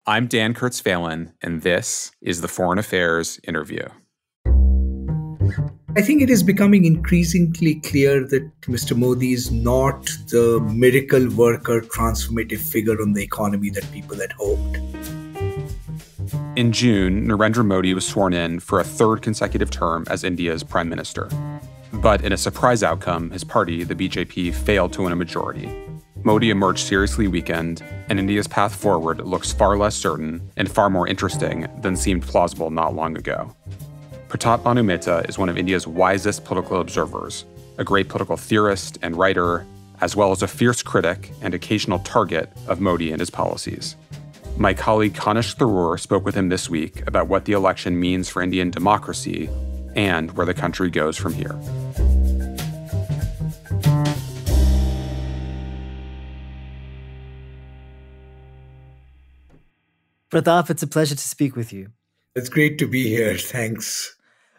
I'm Dan Kurtz-Phelan, and this is the Foreign Affairs Interview. I think it is becoming increasingly clear that Mr. Modi is not the miracle worker, transformative figure on the economy that people had hoped. In June, Narendra Modi was sworn in for a third consecutive term as India's prime minister. But in a surprise outcome, his party, the BJP, failed to win a majority. Modi emerged seriously weakened, and India's path forward looks far less certain and far more interesting than seemed plausible not long ago. Pratap Bhanu Mehta is one of India's wisest political observers, a great political theorist and writer, as well as a fierce critic and occasional target of Modi and his policies. My colleague Kanishk Tharoor spoke with him this week about what the election means for Indian democracy and where the country goes from here. Pratap, it's a pleasure to speak with you. It's great to be here. Thanks.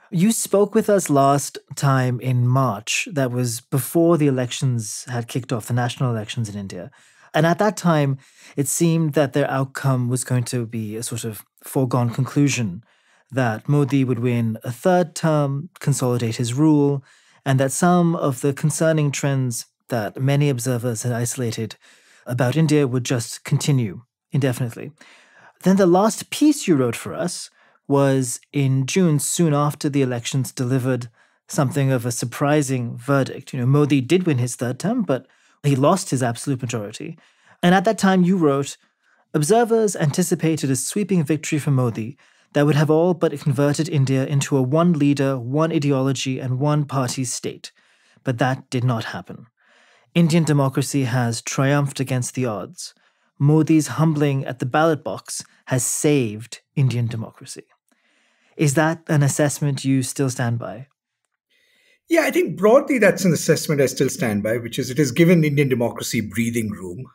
You spoke with us last time in March. That was before the elections had kicked off, the national elections in India. And at that time, it seemed that their outcome was going to be a sort of foregone conclusion, that Modi would win a third term, consolidate his rule, and that some of the concerning trends that many observers had isolated about India would just continue indefinitely. Then the last piece you wrote for us was in June, soon after the elections delivered something of a surprising verdict. Modi did win his third term, but he lost his absolute majority. And at that time you wrote, observers anticipated a sweeping victory for Modi that would have all but converted India into a one leader, one ideology, and one party state. But that did not happen. Indian democracy has triumphed against the odds. Modi's humbling at the ballot box has saved Indian democracy. Is that an assessment you still stand by? Yeah, I think broadly that's an assessment I still stand by, which is it has given Indian democracy breathing room.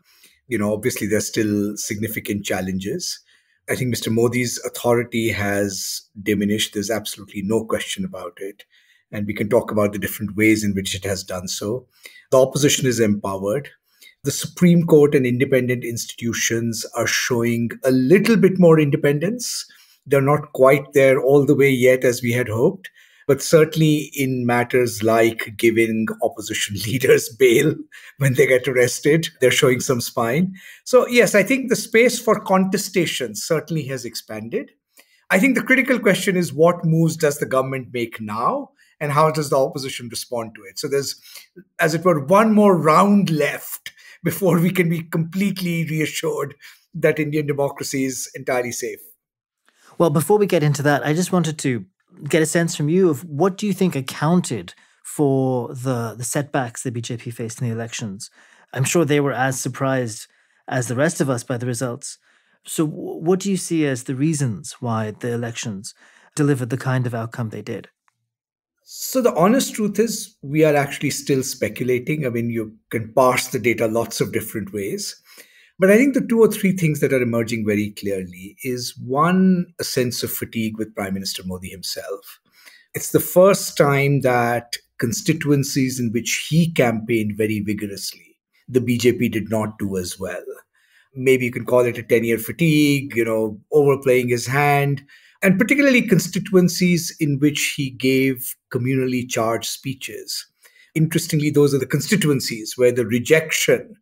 Obviously there's still significant challenges. I think Mr. Modi's authority has diminished. There's absolutely no question about it. And we can talk about the different ways in which it has done so. The opposition is empowered. The Supreme Court and independent institutions are showing a little bit more independence. They're not quite there all the way yet as we had hoped, but certainly in matters like giving opposition leaders bail when they get arrested, they're showing some spine. So yes, I think the space for contestation certainly has expanded. I think the critical question is what moves does the government make now and how does the opposition respond to it? So there's, as it were, one more round left before we can be completely reassured that Indian democracy is entirely safe. Well, before we get into that, I just wanted to get a sense from you of what do you think accounted for the setbacks the BJP faced in the elections? I'm sure they were as surprised as the rest of us by the results. So what do you see as the reasons why the elections delivered the kind of outcome they did? So the honest truth is we are actually still speculating. I mean, you can parse the data lots of different ways. But I think the two or three things that are emerging very clearly is one, a sense of fatigue with Prime Minister Modi himself. It's the first time that constituencies in which he campaigned very vigorously, the BJP did not do as well. Maybe you can call it a 10-year fatigue, overplaying his hand. And particularly constituencies in which he gave communally charged speeches. Interestingly, those are the constituencies where the rejection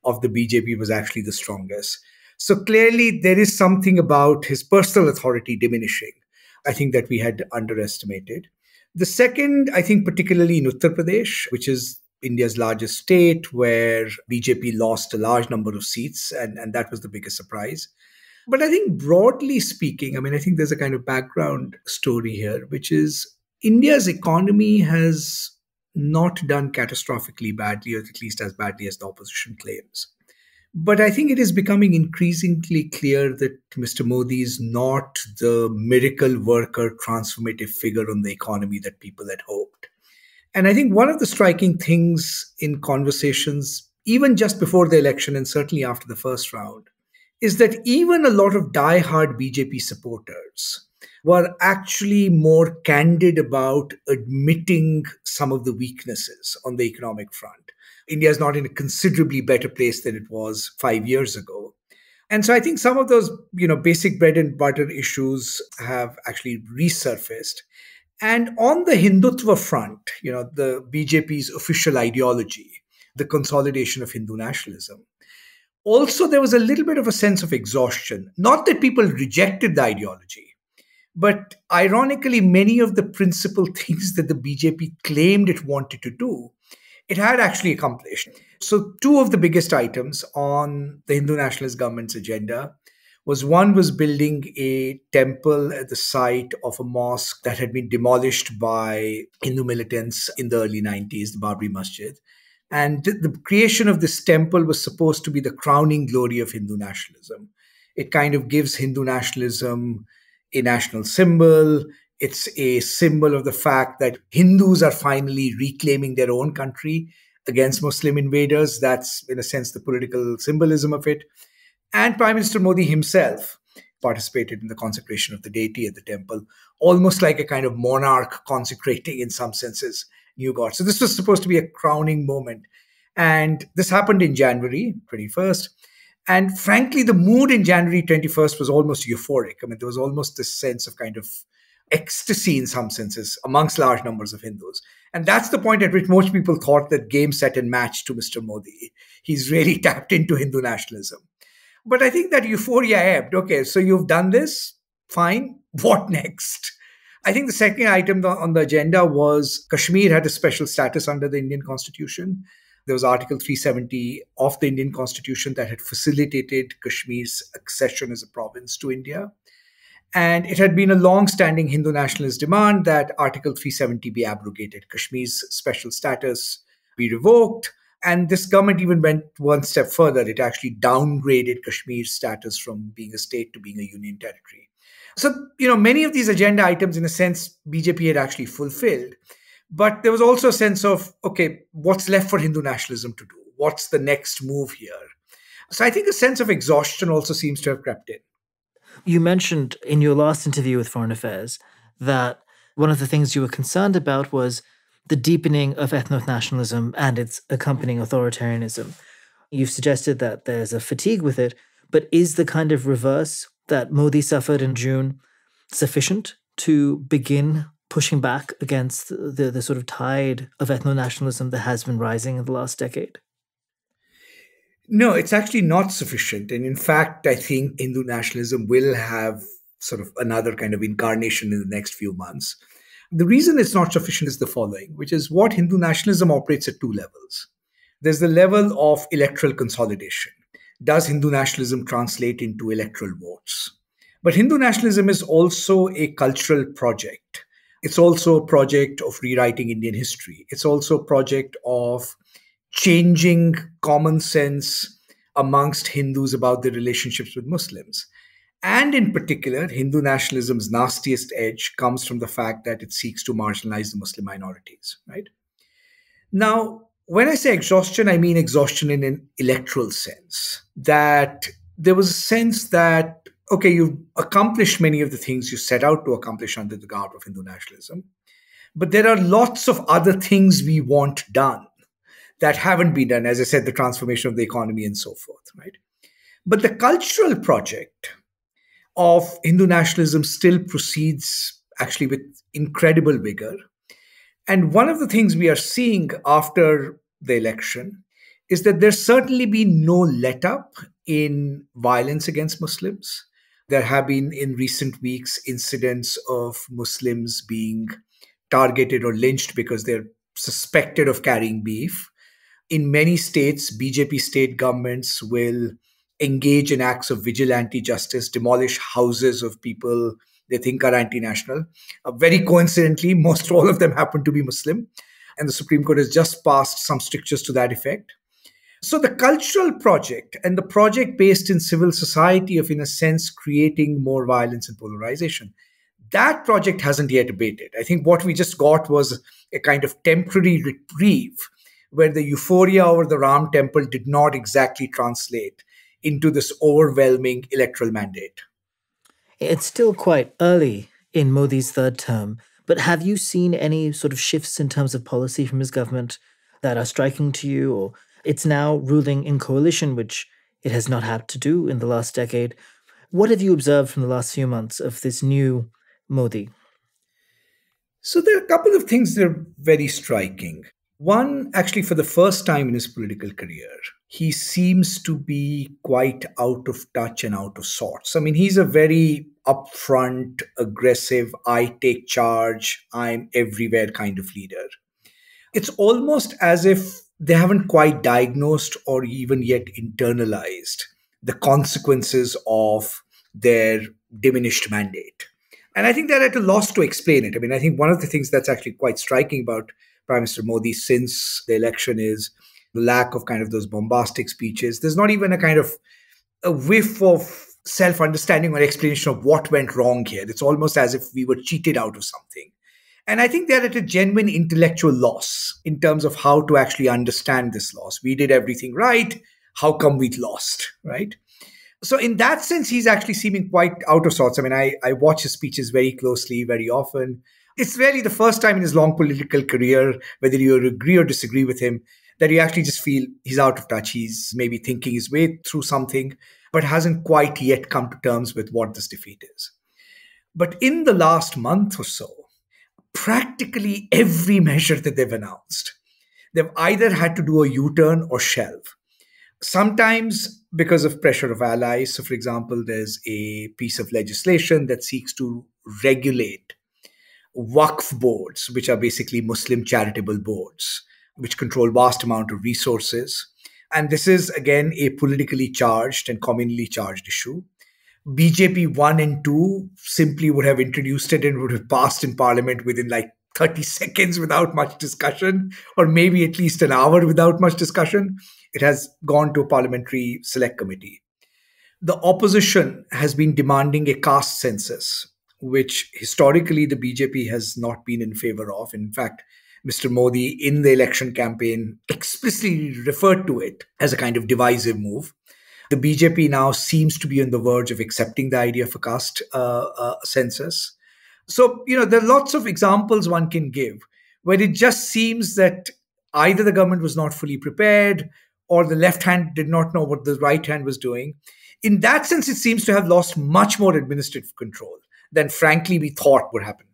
of the BJP was actually the strongest. So clearly, there is something about his personal authority diminishing, I think, that we had underestimated. The second, I think, particularly in Uttar Pradesh, which is India's largest state, where BJP lost a large number of seats, and that was the biggest surprise. But I think broadly speaking, I think there's a kind of background story here, which is India's economy has not done catastrophically badly, or at least as badly as the opposition claims. But I think it is becoming increasingly clear that Mr. Modi is not the miracle worker, transformative figure on the economy that people had hoped. And I think one of the striking things in conversations, even just before the election and certainly after the first round, is that even a lot of die-hard BJP supporters were actually more candid about admitting some of the weaknesses on the economic front. India is not in a considerably better place than it was 5 years ago. And so I think some of those, basic bread and butter issues have actually resurfaced. And on the Hindutva front, the BJP's official ideology, the consolidation of Hindu nationalism, also there was a little bit of a sense of exhaustion. Not that people rejected the ideology, but ironically, many of the principal things that the BJP claimed it wanted to do, it had actually accomplished. So two of the biggest items on the Hindu nationalist government's agenda one was building a temple at the site of a mosque that had been demolished by Hindu militants in the early 90s, the Babri Masjid. And the creation of this temple was supposed to be the crowning glory of Hindu nationalism. It kind of gives Hindu nationalism a national symbol. It's a symbol of the fact that Hindus are finally reclaiming their own country against Muslim invaders. That's, in a sense, the political symbolism of it. And Prime Minister Modi himself participated in the consecration of the deity at the temple, almost like a kind of monarch consecrating, in some senses, new god. So this was supposed to be a crowning moment. And this happened in January 21st. And frankly, the mood in January 21st was almost euphoric. I mean, there was almost this sense of kind of ecstasy in some senses amongst large numbers of Hindus. And that's the point at which most people thought that game, set, and match to Mr. Modi. He's really tapped into Hindu nationalism. But I think that euphoria ebbed. Okay, so you've done this, fine. What next? I think the second item on the agenda was Kashmir had a special status under the Indian Constitution. There was Article 370 of the Indian Constitution that had facilitated Kashmir's accession as a province to India. And it had been a long-standing Hindu nationalist demand that Article 370 be abrogated, Kashmir's special status be revoked. And this government even went one step further. It actually downgraded Kashmir's status from being a state to being a union territory. So, many of these agenda items, in a sense, BJP had actually fulfilled. But there was also a sense of, okay, what's left for Hindu nationalism to do? What's the next move here? So I think a sense of exhaustion also seems to have crept in. You mentioned in your last interview with Foreign Affairs that one of the things you were concerned about was the deepening of ethno-nationalism and its accompanying authoritarianism. You've suggested that there's a fatigue with it, but is the kind of reverse that Modi suffered in June sufficient to begin pushing back against the sort of tide of ethno-nationalism that has been rising in the last decade? No, it's actually not sufficient. And in fact, I think Hindu nationalism will have sort of another kind of incarnation in the next few months. The reason it's not sufficient is the following, which is what Hindu nationalism operates at two levels. There's the level of electoral consolidation. Does Hindu nationalism translate into electoral votes? But Hindu nationalism is also a cultural project. It's also a project of rewriting Indian history. It's also a project of changing common sense amongst Hindus about their relationships with Muslims. And in particular, Hindu nationalism's nastiest edge comes from the fact that it seeks to marginalize the Muslim minorities, right? Now, when I say exhaustion, I mean exhaustion in an electoral sense. That there was a sense that, okay, you've accomplished many of the things you set out to accomplish under the garb of Hindu nationalism, but there are lots of other things we want done that haven't been done, as I said, the transformation of the economy and so forth, right? But the cultural project of Hindu nationalism still proceeds actually with incredible vigor. And one of the things we are seeing after the election is that there's certainly been no let-up in violence against Muslims. There have been, in recent weeks, incidents of Muslims being targeted or lynched because they're suspected of carrying beef. In many states, BJP state governments will engage in acts of vigilante justice, demolish houses of people they think are anti-national. Very coincidentally, most all of them happen to be Muslim. And the Supreme Court has just passed some strictures to that effect. So the cultural project and the project based in civil society of, in a sense, creating more violence and polarization, that project hasn't yet abated. I think what we just got was a kind of temporary reprieve where the euphoria over the Ram temple did not exactly translate into this overwhelming electoral mandate. It's still quite early in Modi's third term, but have you seen any sort of shifts in terms of policy from his government that are striking to you? Or it's now ruling in coalition, which it has not had to do in the last decade. What have you observed from the last few months of this new Modi? So there are a couple of things that are very striking. One, actually, for the first time in his political career, he seems to be quite out of touch and out of sorts. I mean, he's a very upfront, aggressive, I take charge, I'm everywhere kind of leader. It's almost as if they haven't quite diagnosed or even yet internalized the consequences of their diminished mandate. And I think they're at a loss to explain it. I mean, I think one of the things that's actually quite striking about Prime Minister Modi since the election is the lack of kind of those bombastic speeches. There's not even a kind of a whiff of self understanding or explanation of what went wrong here. It's almost as if we were cheated out of something. And I think they're at a genuine intellectual loss in terms of how to actually understand this loss. We did everything right. How come we lost, right? So in that sense, he's actually seeming quite out of sorts. I mean, I watch his speeches very closely, very often. It's really the first time in his long political career, whether you agree or disagree with him, that you actually just feel he's out of touch. He's maybe thinking his way through something, but hasn't quite yet come to terms with what this defeat is. But in the last month or so, practically every measure that they've announced, they've either had to do a U-turn or shelve. Sometimes because of pressure of allies. So, for example, there's a piece of legislation that seeks to regulate Waqf boards, which are basically Muslim charitable boards, which control vast amount of resources. And this is, again, a politically charged and communally charged issue. BJP 1 and 2 simply would have introduced it and would have passed in parliament within like 30 seconds without much discussion, or maybe at least an hour without much discussion. It has gone to a parliamentary select committee. The opposition has been demanding a caste census, which historically the BJP has not been in favor of. In fact, Mr. Modi in the election campaign explicitly referred to it as a kind of divisive move. The BJP now seems to be on the verge of accepting the idea of a caste census. So, there are lots of examples one can give where it just seems that either the government was not fully prepared or the left hand did not know what the right hand was doing. In that sense, it seems to have lost much more administrative control than, frankly, we thought would happen.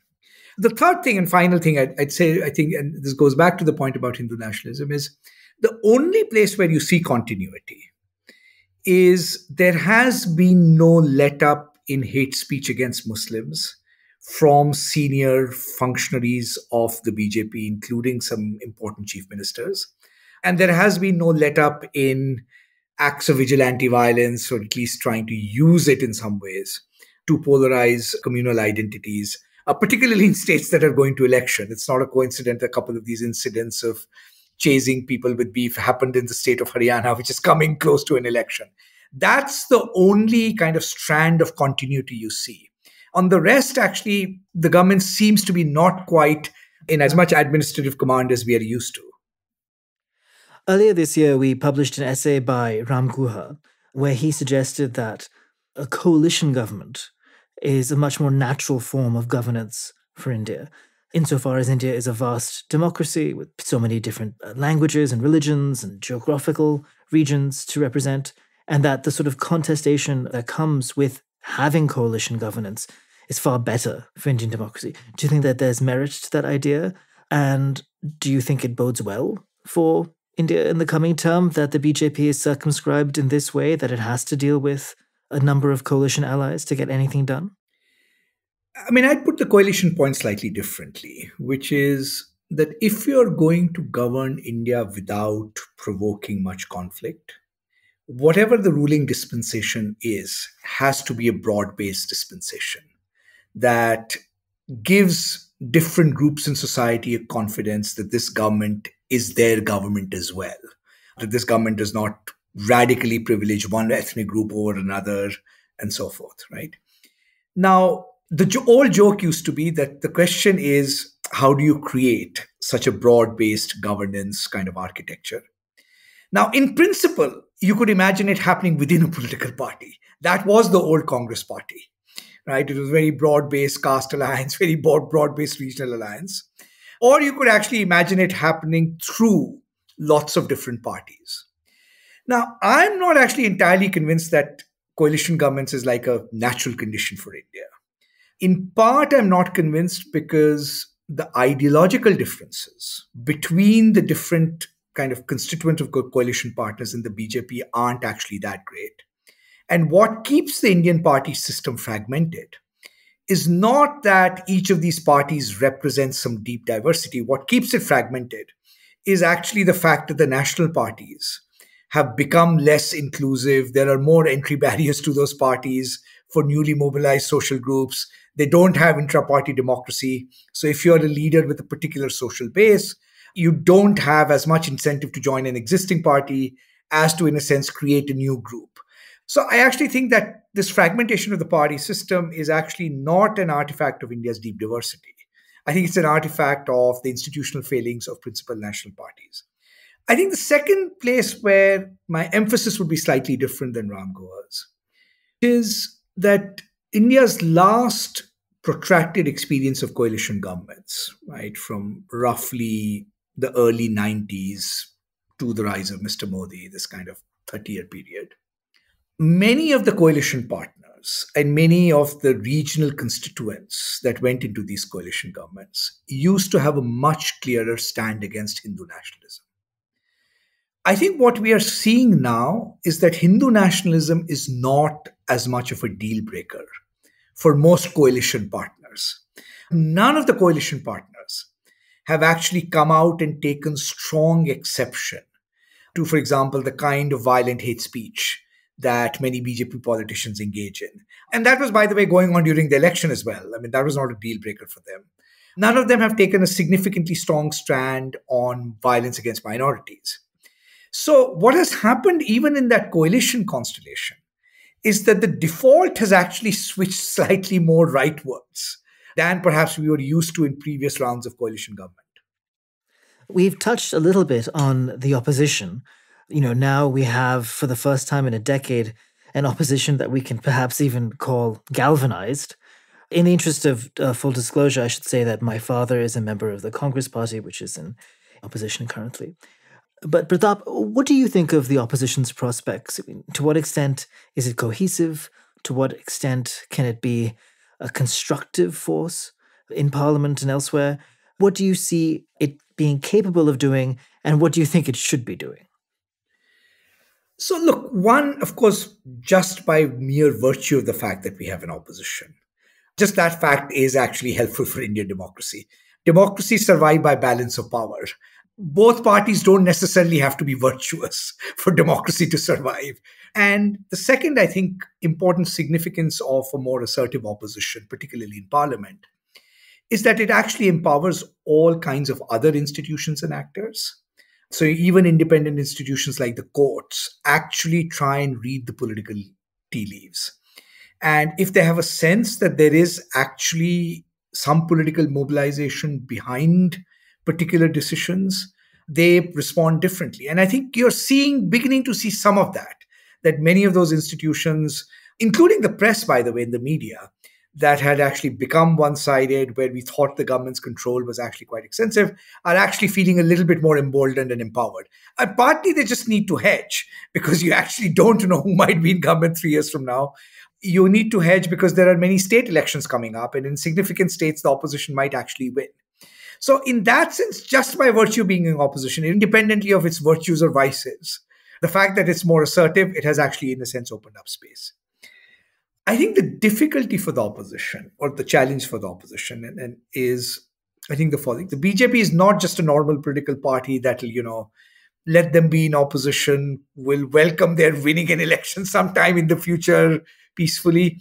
The third thing and final thing I'd say, I think, and this goes back to the point about Hindu nationalism, is the only place where you see continuity is there has been no let up in hate speech against Muslims from senior functionaries of the BJP, including some important chief ministers. And there has been no let up in acts of vigilante violence, or at least trying to use it in some ways to polarize communal identities, particularly in states that are going to election. It's not a coincidence a couple of these incidents of chasing people with beef happened in the state of Haryana, which is coming close to an election. That's the only kind of strand of continuity you see. On the rest, actually, the government seems to be not quite in as much administrative command as we are used to. Earlier this year, we published an essay by Ram Guha, where he suggested that a coalition government is a much more natural form of governance for India, insofar as India is a vast democracy with so many different languages and religions and geographical regions to represent, and that the sort of contestation that comes with having coalition governance is far better for Indian democracy. Do you think that there's merit to that idea? And do you think it bodes well for India in the coming term that the BJP is circumscribed in this way, that it has to deal with a number of coalition allies to get anything done? I mean, I'd put the coalition point slightly differently, which is that if you're going to govern India without provoking much conflict, whatever the ruling dispensation is, has to be a broad-based dispensation that gives different groups in society a confidence that this government is their government as well, that this government does not radically privilege one ethnic group over another, and so forth, right? Now, the old joke used to be that the question is, how do you create such a broad-based governance kind of architecture? Now, in principle, you could imagine it happening within a political party. That was the old Congress party, right? It was very broad-based caste alliance, very broad-based regional alliance. Or you could actually imagine it happening through lots of different parties. Now, I'm not actually entirely convinced that coalition governments is like a natural condition for India. In part, I'm not convinced because the ideological differences between the different kind of constituent of coalition partners in the BJP aren't actually that great. And what keeps the Indian party system fragmented is not that each of these parties represents some deep diversity. What keeps it fragmented is actually the fact that the national parties have become less inclusive. There are more entry barriers to those parties for newly mobilized social groups. They don't have intra-party democracy. So if you're a leader with a particular social base, you don't have as much incentive to join an existing party as to, in a sense, create a new group. So I actually think that this fragmentation of the party system is actually not an artifact of India's deep diversity. I think it's an artifact of the institutional failings of principal national parties. I think the second place where my emphasis would be slightly different than Ram Goa's is that India's last protracted experience of coalition governments, right, from roughly the early 90s to the rise of Mr. Modi, this kind of 30-year period, many of the coalition partners and many of the regional constituents that went into these coalition governments used to have a much clearer stand against Hindu nationalism. I think what we are seeing now is that Hindu nationalism is not as much of a deal breaker for most coalition partners. None of the coalition partners have actually come out and taken strong exception to, for example, the kind of violent hate speech that many BJP politicians engage in. And that was, by the way, going on during the election as well. I mean, that was not a deal breaker for them. None of them have taken a significantly strong stand on violence against minorities. So what has happened even in that coalition constellation is that the default has actually switched slightly more rightwards than perhaps we were used to in previous rounds of coalition government. We've touched a little bit on the opposition. Now we have, for the first time in a decade, an opposition that we can perhaps even call galvanized. In the interest of full disclosure, I should say that my father is a member of the Congress Party, which is in opposition currently. But Pratap, what do you think of the opposition's prospects? To what extent is it cohesive? To what extent can it be a constructive force in Parliament and elsewhere? What do you see it being capable of doing, and what do you think it should be doing? So look, one, of course, just by mere virtue of the fact that we have an opposition, just that fact is actually helpful for Indian democracy. Democracy survives by balance of power. Both parties don't necessarily have to be virtuous for democracy to survive. And the second, I think, important significance of a more assertive opposition, particularly in Parliament, is that it actually empowers all kinds of other institutions and actors. So even independent institutions like the courts actually try and read the political tea leaves. And if they have a sense that there is actually some political mobilization behind particular decisions, they respond differently. And I think you're beginning to see some of that many of those institutions, including the press, by the way, in the media, that had actually become one-sided, where we thought the government's control was actually quite extensive, are actually feeling a little bit more emboldened and empowered. And partly they just need to hedge, because you actually don't know who might be in government 3 years from now. You need to hedge because there are many state elections coming up, and in significant states, the opposition might actually win. So in that sense, just by virtue of being in opposition, independently of its virtues or vices, the fact that it's more assertive, it has actually, in a sense, opened up space. I think the difficulty for the opposition, or the challenge for the opposition, and is, I think, the following. The BJP is not just a normal political party that will, let them be in opposition, will welcome their winning an election sometime in the future peacefully.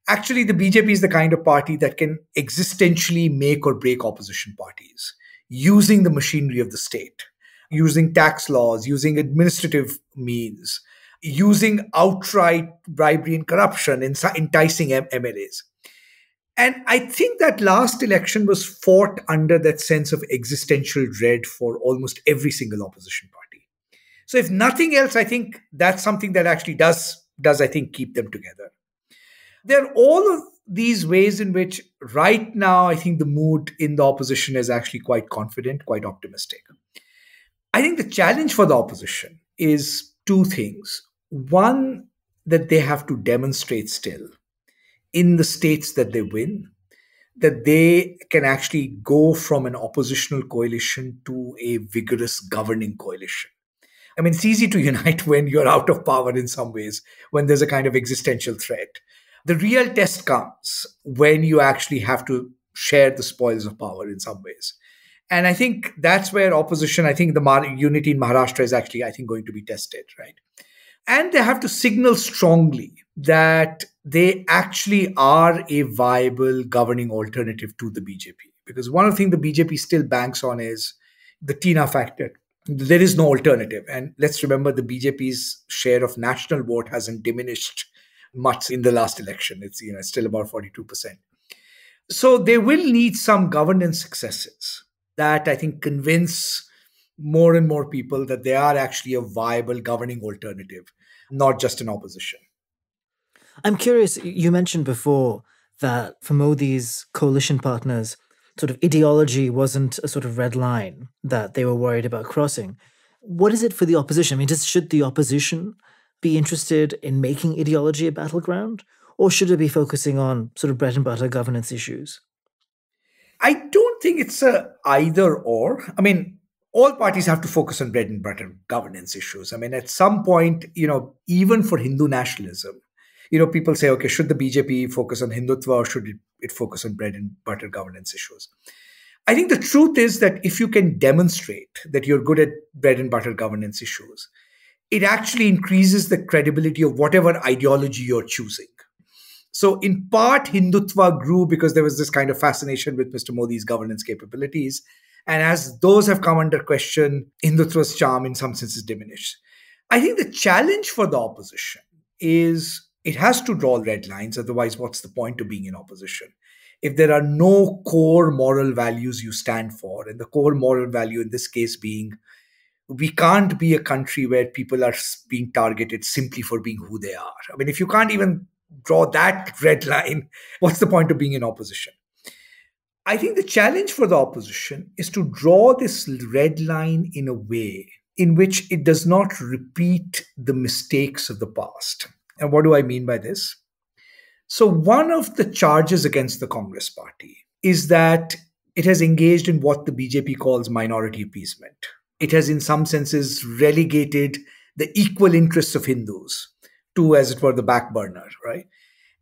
Actually, the BJP is the kind of party that can existentially make or break opposition parties using the machinery of the state, using tax laws, using administrative means, using outright bribery and corruption, enticing MLAs. And I think that last election was fought under that sense of existential dread for almost every single opposition party. So if nothing else, I think that's something that actually does I think, keep them together. There are all of these ways in which right now, I think the mood in the opposition is actually quite confident, quite optimistic. I think the challenge for the opposition is two things. One, that they have to demonstrate still in the states that they win, that they can actually go from an oppositional coalition to a vigorous governing coalition. I mean, it's easy to unite when you're out of power in some ways, when there's a kind of existential threat. The real test comes when you actually have to share the spoils of power in some ways. And I think that's where opposition, I think the unity in Maharashtra is actually, I think, going to be tested, right? And they have to signal strongly that they actually are a viable governing alternative to the BJP. Because one of the things the BJP still banks on is the Tina factor. There is no alternative. And let's remember the BJP's share of national vote hasn't diminished much in the last election. It's still about 42%. So they will need some governance successes that I think convince more and more people that they are actually a viable governing alternative, not just an opposition. I'm curious, you mentioned before that for Modi's coalition partners, sort of ideology wasn't a sort of red line that they were worried about crossing. What is it for the opposition? I mean, should the opposition be interested in making ideology a battleground? Or should it be focusing on sort of bread and butter governance issues? I don't think it's a either or. I mean, all parties have to focus on bread and butter governance issues. I mean, at some point, even for Hindu nationalism, people say, okay, should the BJP focus on Hindutva or should it focus on bread and butter governance issues? I think the truth is that if you can demonstrate that you're good at bread and butter governance issues, it actually increases the credibility of whatever ideology you're choosing. So in part, Hindutva grew because there was this kind of fascination with Mr. Modi's governance capabilities. And as those have come under question, Hindutva's charm in some senses diminished. I think the challenge for the opposition is it has to draw red lines. Otherwise, what's the point of being in opposition? If there are no core moral values you stand for, and the core moral value in this case being, we can't be a country where people are being targeted simply for being who they are. I mean, if you can't even draw that red line, what's the point of being in opposition? I think the challenge for the opposition is to draw this red line in a way in which it does not repeat the mistakes of the past. And what do I mean by this? So one of the charges against the Congress party is that it has engaged in what the BJP calls minority appeasement. It has in some senses relegated the equal interests of Hindus to, as it were, the back burner, right?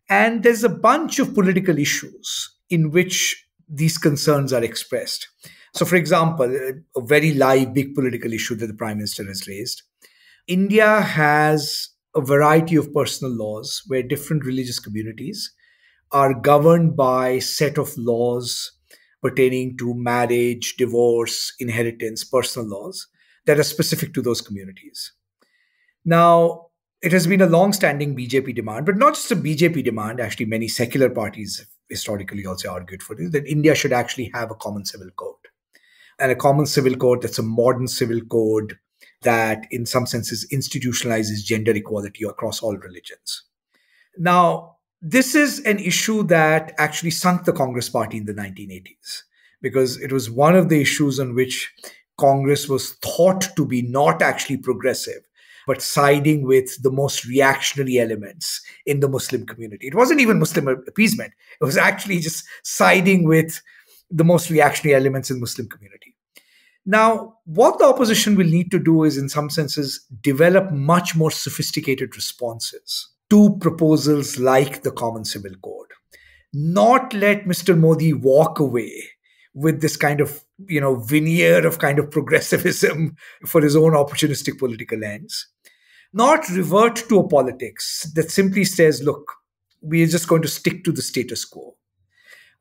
And there's a bunch of political issues in which these concerns are expressed. So, for example, a very live, big political issue that the Prime Minister has raised. India has a variety of personal laws where different religious communities are governed by a set of laws pertaining to marriage, divorce, inheritance, personal laws that are specific to those communities. Now, it has been a long-standing BJP demand, but not just a BJP demand. Actually, many secular parties have historically also argued for this, that India should actually have a common civil code. And a common civil code that's a modern civil code that in some senses institutionalizes gender equality across all religions. Now, this is an issue that actually sunk the Congress party in the 1980s, because it was one of the issues on which Congress was thought to be not actually progressive, but siding with the most reactionary elements in the Muslim community. It wasn't even Muslim appeasement. It was actually just siding with the most reactionary elements in the Muslim community. Now, what the opposition will need to do is, in some senses, develop much more sophisticated responses to proposals like the Common Civil Code. Not let Mr. Modi walk away with this kind of, veneer of kind of progressivism for his own opportunistic political ends. Not revert to a politics that simply says, look, we are just going to stick to the status quo.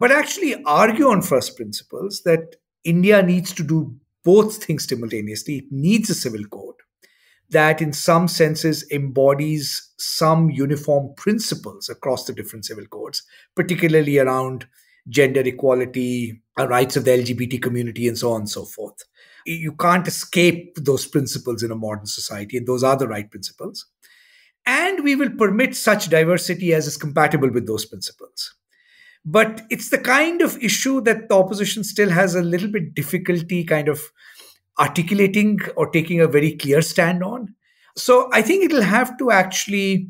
But actually argue on first principles that India needs to do both things simultaneously. It needs a civil code that in some senses embodies some uniform principles across the different civil codes, particularly around gender equality, rights of the LGBT community, and so on and so forth. You can't escape those principles in a modern society, and those are the right principles. And we will permit such diversity as is compatible with those principles. But it's the kind of issue that the opposition still has a little bit difficulty kind of articulating or taking a very clear stand on. So I think it'll have to actually,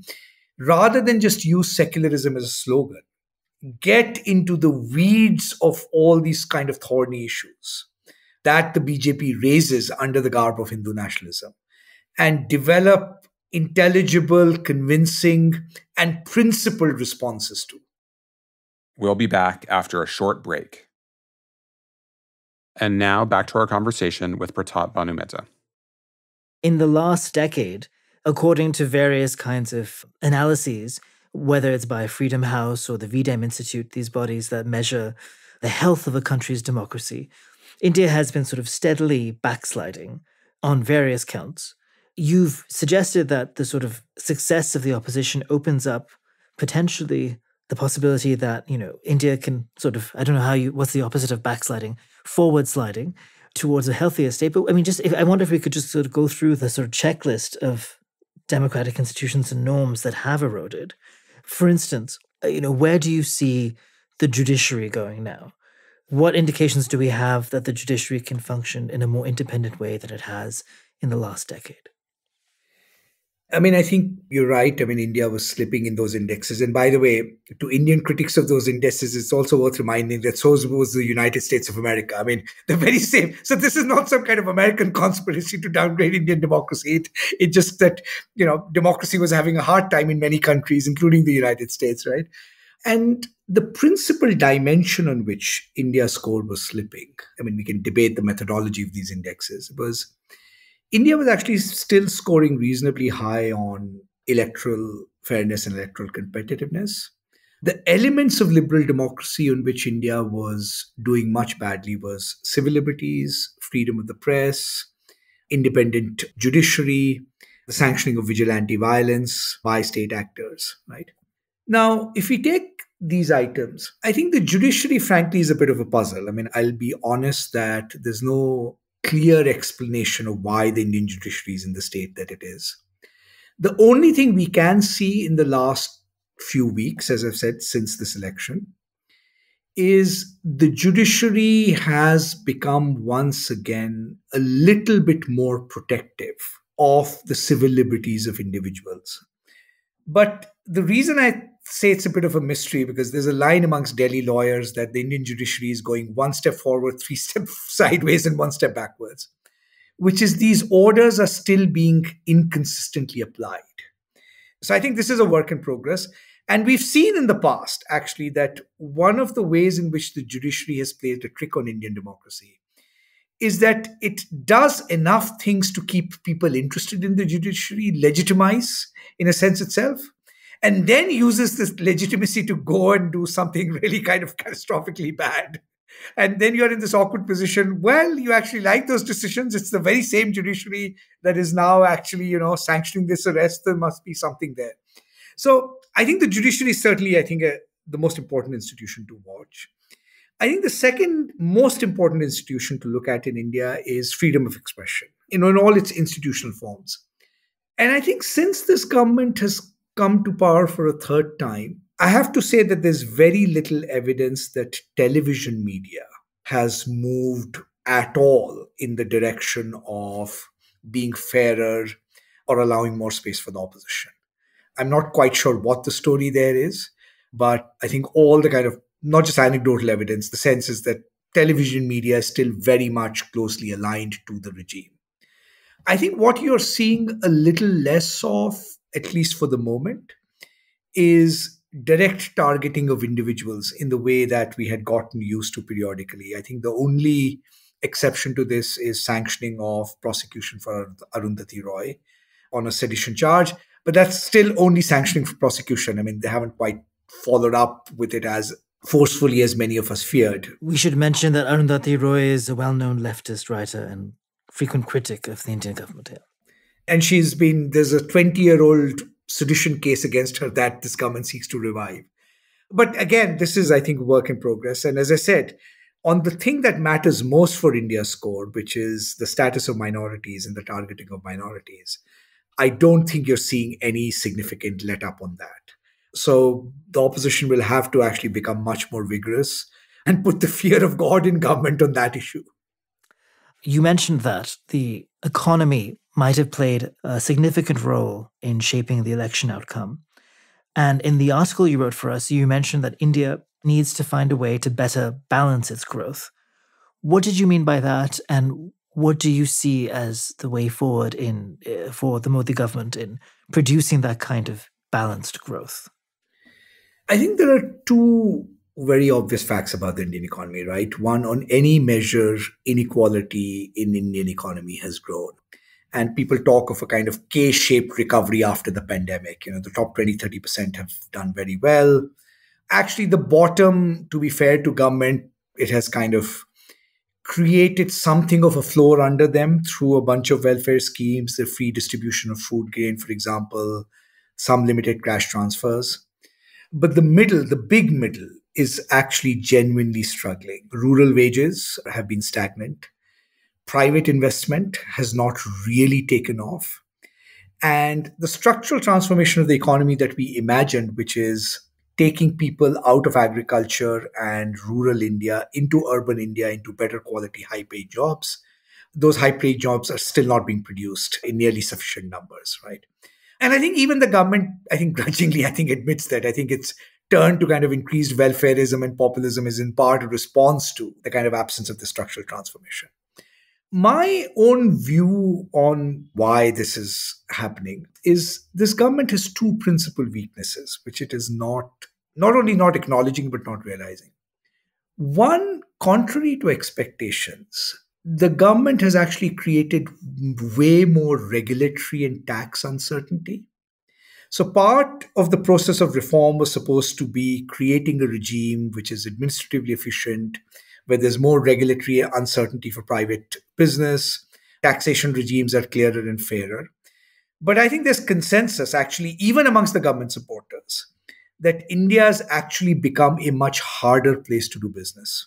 rather than just use secularism as a slogan, get into the weeds of all these kind of thorny issues that the BJP raises under the garb of Hindu nationalism and develop intelligible, convincing, and principled responses to. We'll be back after a short break. And now back to our conversation with Pratap Bhanu Mehta. In the last decade, according to various kinds of analyses, whether it's by Freedom House or the VDEM Institute, these bodies that measure the health of a country's democracy, India has been sort of steadily backsliding on various counts. You've suggested that the sort of success of the opposition opens up potentially the possibility that, India can sort of, I don't know what's the opposite of backsliding, forward sliding towards a healthier state. But I wonder if we could just sort of go through the sort of checklist of democratic institutions and norms that have eroded. For instance, where do you see the judiciary going now? What indications do we have that the judiciary can function in a more independent way than it has in the last decade? I think you're right. India was slipping in those indexes. And by the way, to Indian critics of those indexes, it's also worth reminding that so was the United States of America. They're very same. So this is not some kind of American conspiracy to downgrade Indian democracy. It just that, democracy was having a hard time in many countries, including the United States, right? And the principal dimension on which India scored was slipping. We can debate the methodology of these indexes. Was India was actually still scoring reasonably high on electoral fairness and electoral competitiveness. The elements of liberal democracy on which India was doing much badly was civil liberties, freedom of the press, independent judiciary, the sanctioning of vigilante violence by state actors, right? Now, if we take these items, I think the judiciary, frankly, is a bit of a puzzle. I'll be honest that there's no clear explanation of why the Indian judiciary is in the state that it is. The only thing we can see in the last few weeks, as I've said, since this election, is the judiciary has become once again a little bit more protective of the civil liberties of individuals. But the reason I say it's a bit of a mystery, because there's a line amongst Delhi lawyers that the Indian judiciary is going one step forward, three steps sideways, and one step backwards, which is these orders are still being inconsistently applied. So I think this is a work in progress. And we've seen in the past, actually, that one of the ways in which the judiciary has played a trick on Indian democracy is that it does enough things to keep people interested in the judiciary, legitimize in a sense itself, and then uses this legitimacy to go and do something really kind of catastrophically bad. And then you're in this awkward position. Well, you actually like those decisions. It's the very same judiciary that is now actually, sanctioning this arrest. There must be something there. So I think the judiciary is certainly, the most important institution to watch. I think the second most important institution to look at in India is freedom of expression, in all its institutional forms. And I think since this government has come to power for a third time, I have to say that there's very little evidence that television media has moved at all in the direction of being fairer or allowing more space for the opposition. I'm not quite sure what the story there is, but I think all the kind of, not just anecdotal evidence, the sense is that television media is still very much closely aligned to the regime. I think what you're seeing a little less of, at least for the moment, is direct targeting of individuals in the way that we had gotten used to periodically. I think the only exception to this is sanctioning of prosecution for Arundhati Roy on a sedition charge, but that's still only sanctioning for prosecution. They haven't quite followed up with it as forcefully as many of us feared. We should mention that Arundhati Roy is a well-known leftist writer and frequent critic of the Indian government here. And there's a 20-year-old sedition case against her that this government seeks to revive. But again, this is, I think, work in progress. And as I said, on the thing that matters most for India's score, which is the status of minorities and the targeting of minorities, I don't think you're seeing any significant let up on that. So the opposition will have to actually become much more vigorous and put the fear of God in government on that issue. You mentioned that the economy might have played a significant role in shaping the election outcome. And in the article you wrote for us, you mentioned that India needs to find a way to better balance its growth. What did you mean by that? And what do you see as the way forward for the Modi government in producing that kind of balanced growth? I think there are two very obvious facts about the Indian economy, right? One, on any measure, inequality in Indian economy has grown. And people talk of a kind of K-shaped recovery after the pandemic. The top 20, 30% have done very well. Actually, the bottom, to be fair to government, it has kind of created something of a floor under them through a bunch of welfare schemes, the free distribution of food grain, for example, some limited cash transfers. But the middle, the big middle, is actually genuinely struggling. Rural wages have been stagnant. Private investment has not really taken off. And the structural transformation of the economy that we imagined, which is taking people out of agriculture and rural India into urban India, into better quality, high-paid jobs, those high-paid jobs are still not being produced in nearly sufficient numbers, right? And I think even the government, grudgingly, admits that. I think its turn to kind of increased welfareism and populism is in part a response to the kind of absence of the structural transformation. My own view on why this is happening is this government has two principal weaknesses, which it is not only not acknowledging, but not realizing. One, contrary to expectations, the government has actually created way more regulatory and tax uncertainty. So part of the process of reform was supposed to be creating a regime which is administratively efficient, where there's more regulatory uncertainty for private business, taxation regimes are clearer and fairer. But I think there's consensus, actually, even amongst the government supporters, that India has actually become a much harder place to do business.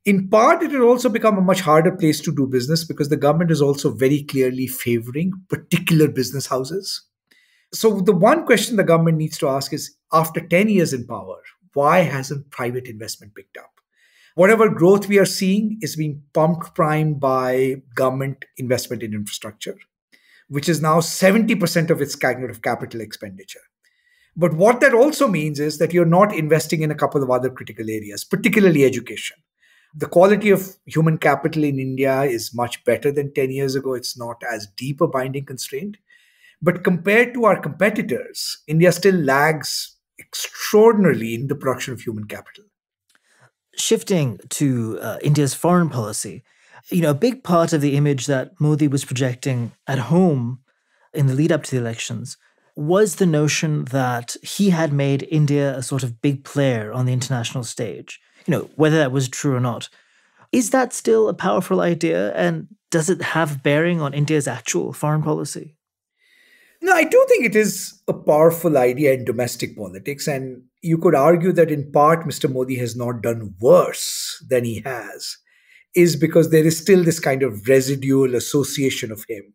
In part, it has also become a much harder place to do business because the government is also very clearly favoring particular business houses. So the one question the government needs to ask is, after 10 years in power, why hasn't private investment picked up? Whatever growth we are seeing is being pumped prime by government investment in infrastructure, which is now 70% of its cognitive capital expenditure. But what that also means is that you're not investing in a couple of other critical areas, particularly education. The quality of human capital in India is much better than 10 years ago. It's not as deep a binding constraint. But compared to our competitors, India still lags extraordinarily in the production of human capital. Shifting to India's foreign policy, a big part of the image that Modi was projecting at home in the lead up to the elections was the notion that he had made India a sort of big player on the international stage, whether that was true or not. Is that still a powerful idea? And does it have bearing on India's actual foreign policy? No, I do think it is a powerful idea in domestic politics. And you could argue that in part, Mr. Modi has not done worse than he has, is because there is still this kind of residual association of him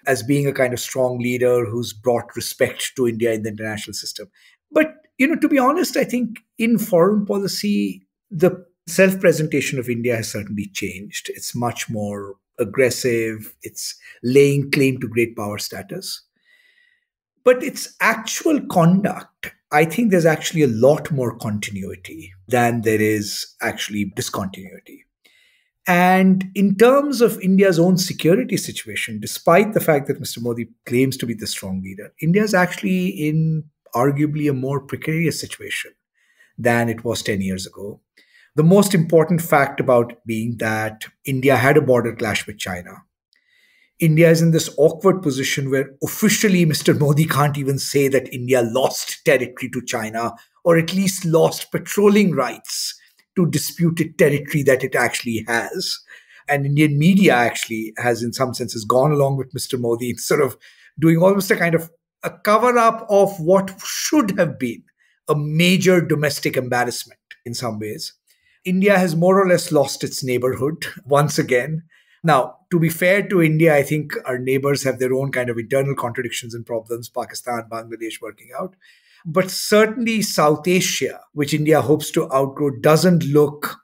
as being a kind of strong leader who's brought respect to India in the international system. But, to be honest, I think in foreign policy, the self-presentation of India has certainly changed. It's much more aggressive. It's laying claim to great power status. But its actual conduct, I think there's actually a lot more continuity than there is actually discontinuity. And in terms of India's own security situation, despite the fact that Mr. Modi claims to be the strong leader, India is actually in arguably a more precarious situation than it was 10 years ago. The most important fact about being that India had a border clash with China. India is in this awkward position where officially Mr. Modi can't even say that India lost territory to China, or at least lost patrolling rights to disputed territory that it actually has. And Indian media actually has, in some senses, gone along with Mr. Modi, sort of doing almost a kind of a cover-up of what should have been a major domestic embarrassment in some ways. India has more or less lost its neighborhood once again. Now, to be fair to India, I think our neighbors have their own kind of internal contradictions and problems, Pakistan, Bangladesh working out. But certainly South Asia, which India hopes to outgrow, doesn't look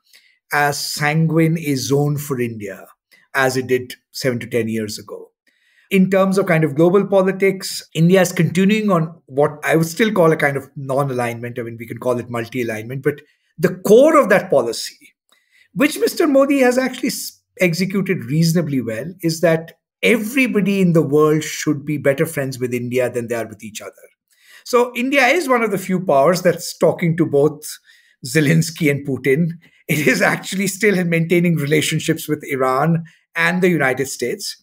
as sanguine a zone for India as it did 7 to 10 years ago. In terms of kind of global politics, India is continuing on what I would still call a kind of non-alignment. I mean, we can call it multi-alignment, but the core of that policy, which Mr. Modi has actually executed reasonably well, is that everybody in the world should be better friends with India than they are with each other. So India is one of the few powers that's talking to both Zelensky and Putin. It is actually still in maintaining relationships with Iran and the United States.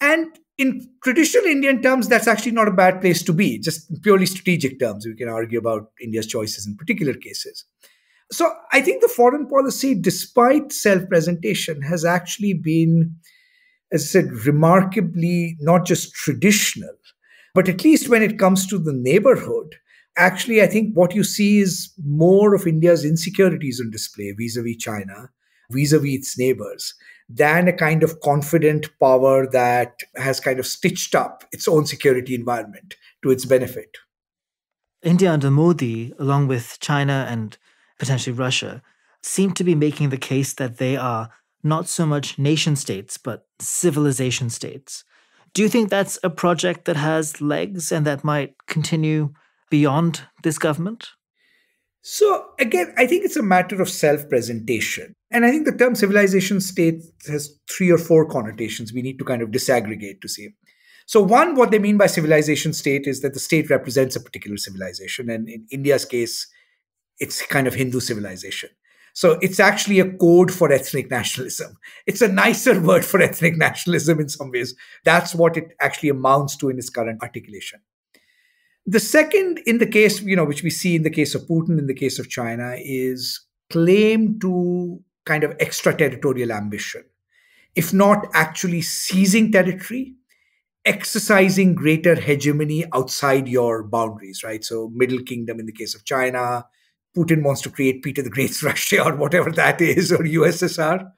And in traditional Indian terms, that's actually not a bad place to be, just in purely strategic terms. We can argue about India's choices in particular cases. So I think the foreign policy, despite self-presentation, has actually been, as I said, remarkably not just traditional, but at least when it comes to the neighborhood, actually, I think what you see is more of India's insecurities on display vis-a-vis China, vis-a-vis its neighbors, than a kind of confident power that has kind of stitched up its own security environment to its benefit. India under Modi, along with China and potentially Russia, seem to be making the case that they are not so much nation states, but civilization states. Do you think that's a project that has legs and that might continue beyond this government? So, again, I think it's a matter of self presentation. And I think the term civilization state has three or four connotations we need to kind of disaggregate to see. So, one, what they mean by civilization state is that the state represents a particular civilization. And in India's case, it's kind of Hindu civilization. So it's actually a code for ethnic nationalism. It's a nicer word for ethnic nationalism in some ways. That's what it actually amounts to in its current articulation. The second, in the case, which we see in the case of Putin, in the case of China, is claim to kind of extraterritorial ambition. If not actually seizing territory, exercising greater hegemony outside your boundaries, right? So Middle Kingdom in the case of China, Putin wants to create Peter the Great's Russia or whatever that is, or USSR.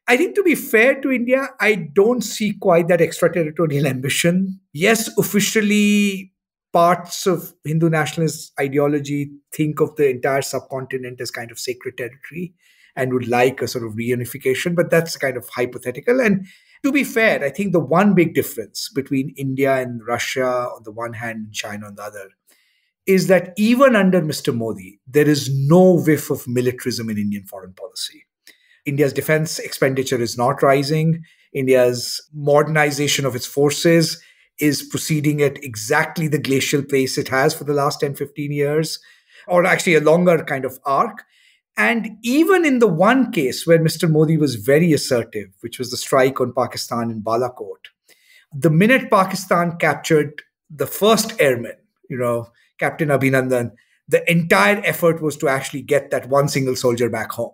I think to be fair to India, I don't see quite that extraterritorial ambition. Yes, officially, parts of Hindu nationalist ideology think of the entire subcontinent as kind of sacred territory and would like a sort of reunification, but that's kind of hypothetical. And to be fair, I think the one big difference between India and Russia on the one hand and China on the other is that even under Mr. Modi, there is no whiff of militarism in Indian foreign policy. India's defense expenditure is not rising. India's modernization of its forces is proceeding at exactly the glacial pace it has for the last 10, 15 years, or actually a longer kind of arc. And even in the one case where Mr. Modi was very assertive, which was the strike on Pakistan in Balakot, the minute Pakistan captured the first airman, Captain Abhinandan, the entire effort was to actually get that one single soldier back home.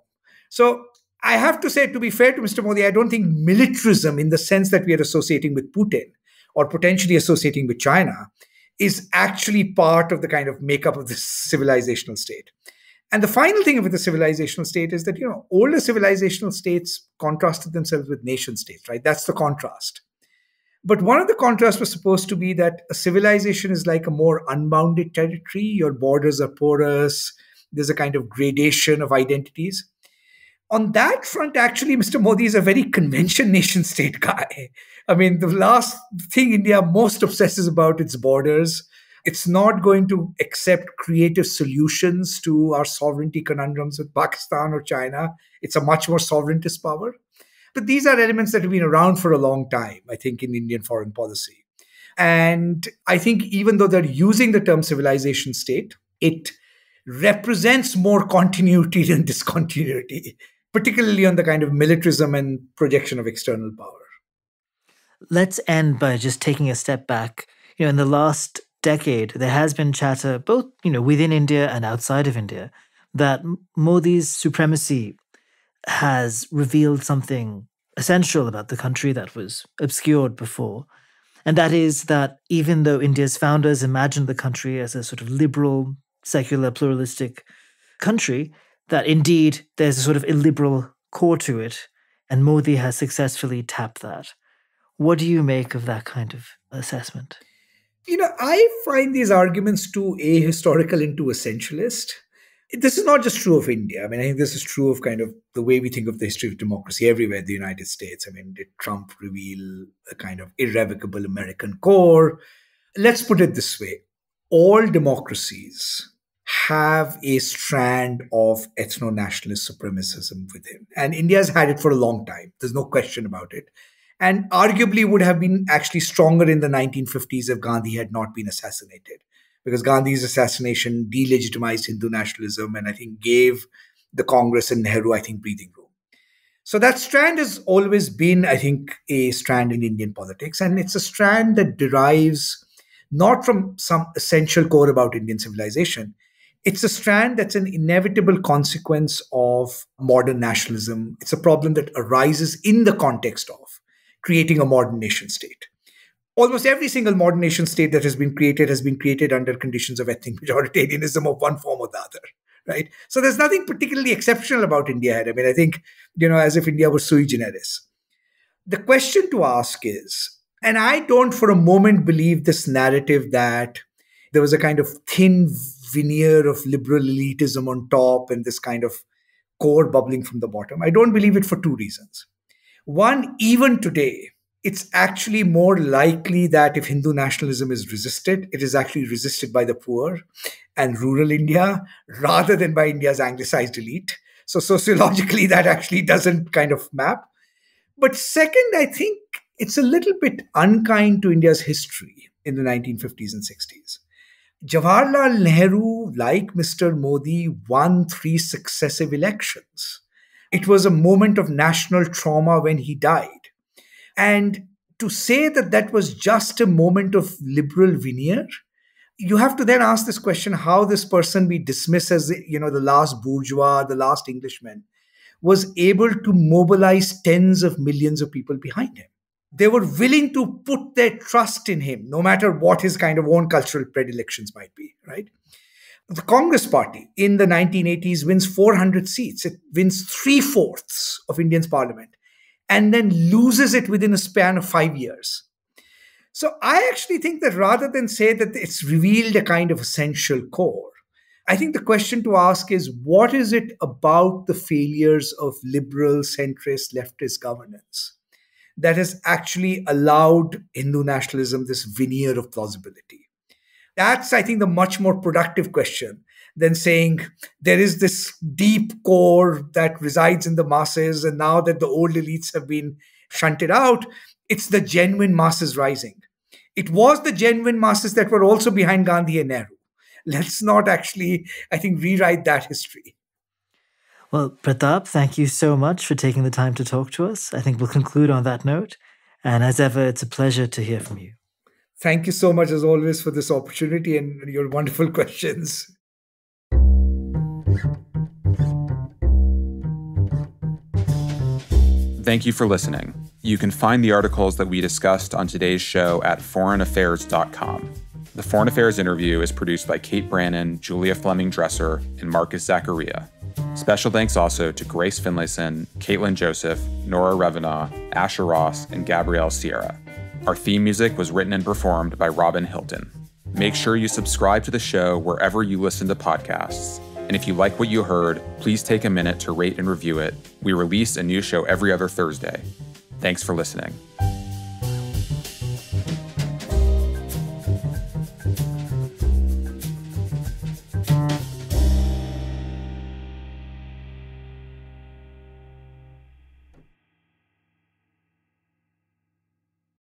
So I have to say, to be fair to Mr. Modi, I don't think militarism in the sense that we are associating with Putin or potentially associating with China is actually part of the kind of makeup of this civilizational state. And the final thing with the civilizational state is that, older civilizational states contrasted themselves with nation states, right? That's the contrast. But one of the contrasts was supposed to be that a civilization is like a more unbounded territory. Your borders are porous. There's a kind of gradation of identities. On that front, actually, Mr. Modi is a very convention nation state guy. I mean, the last thing India most obsesses about its borders. It's not going to accept creative solutions to our sovereignty conundrums with Pakistan or China. It's a much more sovereigntist power. But these are elements that have been around for a long time, I think, in Indian foreign policy. And I think even though they're using the term civilization state, it represents more continuity than discontinuity, particularly on the kind of militarism and projection of external power. Let's end by just taking a step back. In the last decade, there has been chatter, both within India and outside of India, that Modi's supremacy has revealed something essential about the country that was obscured before. And that is that even though India's founders imagined the country as a sort of liberal, secular, pluralistic country, that indeed there's a sort of illiberal core to it, and Modi has successfully tapped that. What do you make of that kind of assessment? I find these arguments too ahistorical and too essentialist. This is not just true of India. I mean, I think this is true of kind of the way we think of the history of democracy everywhere in the United States. I mean, did Trump reveal a kind of irrevocable American core? Let's put it this way. All democracies have a strand of ethno-nationalist supremacism within. And India's had it for a long time. There's no question about it. And arguably would have been actually stronger in the 1950s if Gandhi had not been assassinated. Because Gandhi's assassination delegitimized Hindu nationalism and I think gave the Congress and Nehru, I think, breathing room. So that strand has always been, I think, a strand in Indian politics. And it's a strand that derives not from some essential core about Indian civilization. It's a strand that's an inevitable consequence of modern nationalism. It's a problem that arises in the context of creating a modern nation state. Almost every single modern nation state that has been created under conditions of ethnic majoritarianism of one form or the other, right? So there's nothing particularly exceptional about India here. I mean, I think, as if India was sui generis. The question to ask is, and I don't for a moment believe this narrative that there was a kind of thin veneer of liberal elitism on top and this kind of core bubbling from the bottom. I don't believe it for two reasons. One, even today, it's actually more likely that if Hindu nationalism is resisted, it is actually resisted by the poor and rural India rather than by India's anglicized elite. So sociologically, that actually doesn't kind of map. But second, I think it's a little bit unkind to India's history in the 1950s and 60s. Jawaharlal Nehru, like Mr. Modi, won 3 successive elections. It was a moment of national trauma when he died. And to say that that was just a moment of liberal veneer, you have to then ask this question, how this person we dismiss as, the last bourgeois, the last Englishman, was able to mobilize tens of millions of people behind him. They were willing to put their trust in him, no matter what his kind of own cultural predilections might be, right? The Congress party in the 1980s wins 400 seats. It wins 3/4 of India's parliament and then loses it within a span of 5 years. So I actually think that rather than say that it's revealed a kind of essential core, I think the question to ask is, what is it about the failures of liberal, centrist, leftist governance that has actually allowed Hindu nationalism this veneer of plausibility? That's, I think, the much more productive question than saying there is this deep core that resides in the masses, and now that the old elites have been shunted out, it's the genuine masses rising. It was the genuine masses that were also behind Gandhi and Nehru. Let's not actually, I think, rewrite that history. Well, Pratap, thank you so much for taking the time to talk to us. I think we'll conclude on that note. And as ever, it's a pleasure to hear from you. Thank you so much, as always, for this opportunity and your wonderful questions. Thank you for listening. You can find the articles that we discussed on today's show at foreignaffairs.com. The Foreign Affairs interview is produced by Kate Brannon, Julia Fleming-Dresser, and Marcus Zachariah. Special thanks also to Grace Finlayson, Caitlin Joseph, Nora Revenaugh, Asher Ross, and Gabrielle Sierra. Our theme music was written and performed by Robin Hilton. Make sure you subscribe to the show wherever you listen to podcasts. And if you like what you heard, please take a minute to rate and review it. We release a new show every other Thursday. Thanks for listening.